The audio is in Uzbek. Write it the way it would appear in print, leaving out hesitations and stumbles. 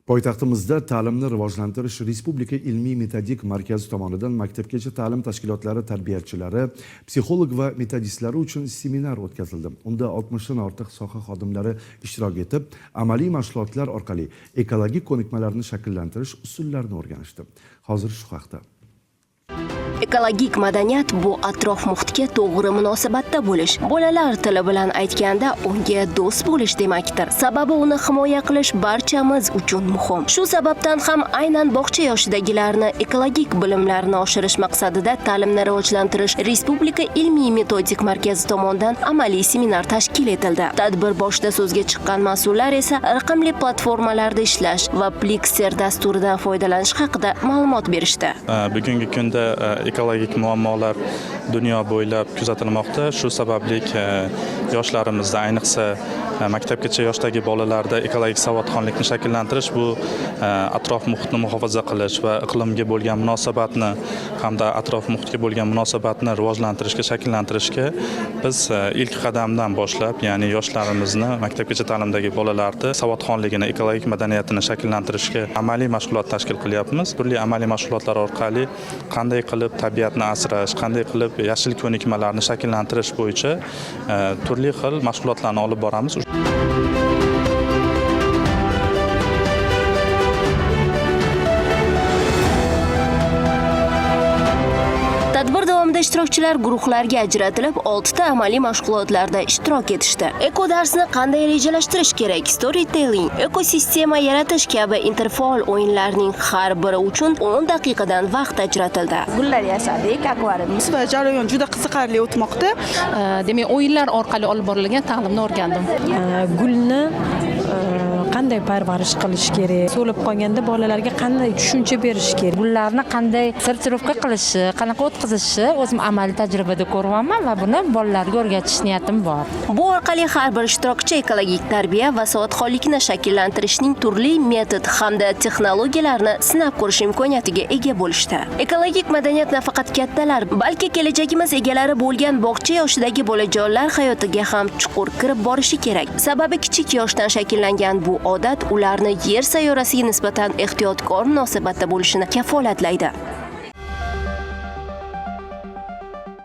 Poytaxtimizda ta'limni rivojlantirish Respublika ilmiy-metodik markazi tomonidan maktabgacha ta'lim tashkilotlari tarbiyachilari, psixolog va metodistlari uchun seminar o'tkazildi. Unda 60 dan ortiq soha xodimlari ishtirok etib, amaliy mashg'ulotlar orqali ekologik ko'nikmalarni shakllantirish usullarini o'rganishdi. Hozir shu haqda. Ekologik madaniyat bu atrof muhitga to'g'ri munosabatda bo'lish. Bolalar tili bilan aytganda unga do'st bo'lish demakdir. Sababi uni himoya qilish barchamiz uchun muhim. Shu sababdan ham aynan bog'cha yoshidagilarni ekologik bilimlarini oshirish maqsadida ta'limni rivojlantirish Respublika ilmiy-metodik markazi tomonidan amaliy seminar tashkil etildi. Tadbir boshida so'zga chiqqan mas'ullar esa raqamli platformalarda ishlash va Plixer dasturidan foydalanish haqida ma'lumot berishdi. Bugungi kunda ekologik muammolar dunyo bo'ylab kuzatilmoqda. Shu sababli yoshlarimizda, ayniqsa maktabgacha yoshdagi bolalarda ekologik savodxonlikni shakllantirish bu atrof muhitni muhofaza qilish va iqlimga bo'lgan munosabatni hamda atrof muhitga bo'lgan munosabatni rivojlantirishga, shakllantirishga biz ilk qadamdan boshlab, ya'ni yoshlarimizni maktabgacha ta'limdagi bolalarni savodxonligini, ekologik madaniyatini shakllantirishga amaliy mashg'ulot tashkil qilyapmiz. Turli amaliy mashg'ulotlar orqali qanday qilib tabiatni asrash, qanday qilib yashil ko'nikmalarni shakllantirish bo'yicha turli xil mashg'ulotlarni olib boramiz. Tadbir davomida ishtirokchilar guruhlarga ajratilib, 6 ta amaliy mashg'ulotlarda ishtirok etishdi. Eko darsni qanday rejalashtirish kerak, storytelling, ekosistema yaratish kabi interfaol o'yinlarning har biri uchun 10 daqiqadan vaqt ajratildi. Gullar yasadik, akvarium. Va jarayon juda qiziqarli o'tmoqda. Demak, o'yinlar orqali olib borilgan ta'limni o'rgandim. Gulni qanday parvarish qilish kerak, so'lib qolganda bolalarga qanday tushuncha berish kerak, gullarni qanday sortirovka qilishi, qanaqa o'tkazishi o'zim amaliy tajribada ko'ryapman va buni bolalarga o'rgatish niyatim bor. Bu orqali har bir ishtirokchi ekologik tarbiya va savodxonlikni shakllantirishning turli metod hamda texnologiyalarni sinab ko'rish imkoniyatiga ega bo'lishdi. Ekologik madaniyat nafaqat kattalar, balki kelajagimiz egalari bo'lgan bog'cha yoshidagi bolajonlar hayotiga ham chuqur kirib borishi kerak. Sababi kichik yoshdan shakllangan bu odat ularni yer sayyorasiga nisbatan ehtiyotkor munosabatda bo'lishini kafolatlaydi.